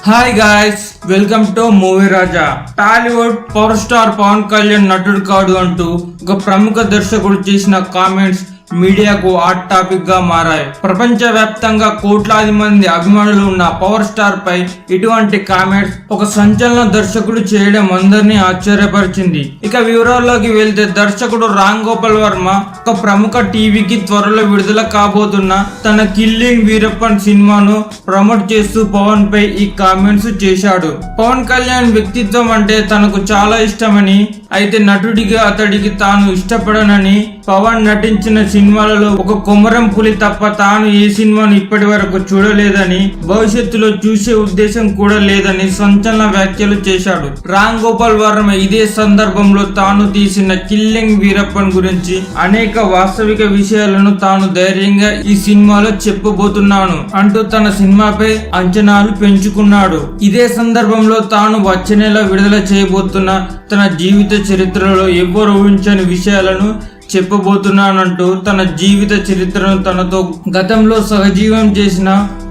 Hi guys, welcome to movie Raja. Tollywood power star Pawan Kalyan నటుడు కాడు అంటూ ఒక ప్రముఖ దర్శకుడు చేసిన కామెంట్స్ మీడియాకు హాట్ టాపిక్ గా మారాయి. ప్రపంచ వ్యాప్తంగా కోట్లాది మంది అభిమానులు ఉన్న పవర్ స్టార్ పై ఇటువంటి కామెంట్స్ ఒక సంచలన దర్శకుడు చేయడం అందరినీ ఆశ్చర్యపరిచింది. ఇక వివరాల్లోకి వెళ్తే దర్శకుడు రామ్ గోపాల్ వర్మ ఒక ప్రముఖ టీవీకి త్వరలో విడుదల కాబోతున్న తన కిల్లింగ్ వీరప్పన్ సినిమాను ప్రమోట్ చేస్తూ పవన్ పై ఈ కామెంట్స్ చేశాడు. పవన్ కళ్యాణ్ వ్యక్తిత్వం అంటే తనకు చాలా ఇష్టమని, అయితే నటుడిగా అతడికి తాను ఇష్టపడనని, పవన్ నటించిన సినిమాలలో ఒక కొమరం పులి తప్ప తాను ఏ సినిమాను ఇప్పటి వరకు చూడలేదని, భవిష్యత్తులో చూసే ఉద్దేశం కూడా లేదని సంచలన వ్యాఖ్యలు చేశాడు. రామ్ గోపాల్ వర్మ ఇదే సందర్భంలో తాను తీసిన కిల్లింగ్ వీరప్పన్ గురించి అనేక వాస్తవిక విషయాలను తాను ధైర్యంగా ఈ సినిమాలో చెప్పబోతున్నాను అంటూ తన సినిమాపై అంచనాలు పెంచుకున్నాడు. ఇదే సందర్భంలో తాను వచ్చే నెల విడుదల చేయబోతున్న తన జీవిత చరిత్రలో ఎవ్వరు ఊహించని విషయాలను చెప్పబోతున్నానంటూ తన జీవిత చరిత్రను తనతో గతంలో సహజీవం చేసిన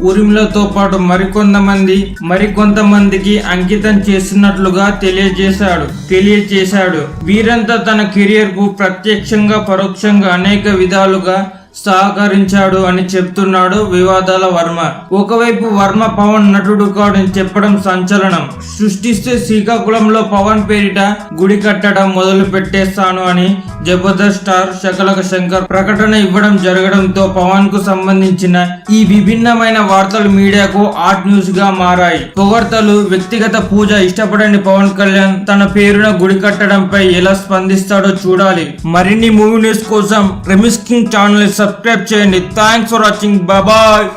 ఉర్మిళతో పాటు మరికొంతమందికి అంకితం చేస్తున్నట్లుగా తెలియజేశాడు. వీరంతా తన కెరియర్ కు ప్రత్యక్షంగా పరోక్షంగా అనేక విధాలుగా సహకరించాడు అని చెప్తున్నాడు వివాదాల వర్మ. ఒకవైపు వర్మ పవన్ నటుడు కాడని చెప్పడం సంచలనం సృష్టిస్తే శ్రీకాకుళంలో పవన్ పేరిట గుడి కట్టడం మొదలు పెట్టేస్తాను అని జబర్దస్త్ స్టార్ శకలక శంకర్ ప్రకటన ఇవ్వడం జరగడంతో పవన్ కు సంబంధించిన ఈ విభిన్నమైన వార్తలు మీడియాకు హాట్ న్యూస్ గా మారాయి. పొగడ్తలు, వ్యక్తిగత పూజ ఇష్టపడని పవన్ కళ్యాణ్ తన పేరున గుడి కట్టడంపై ఎలా స్పందిస్తాడో చూడాలి. మరిన్ని మూవీ న్యూస్ కోసం రెమిస్ కింగ్ ఛానల్ సబ్స్క్రైబ్ చేయండి. Thanks for watching. బాయ్.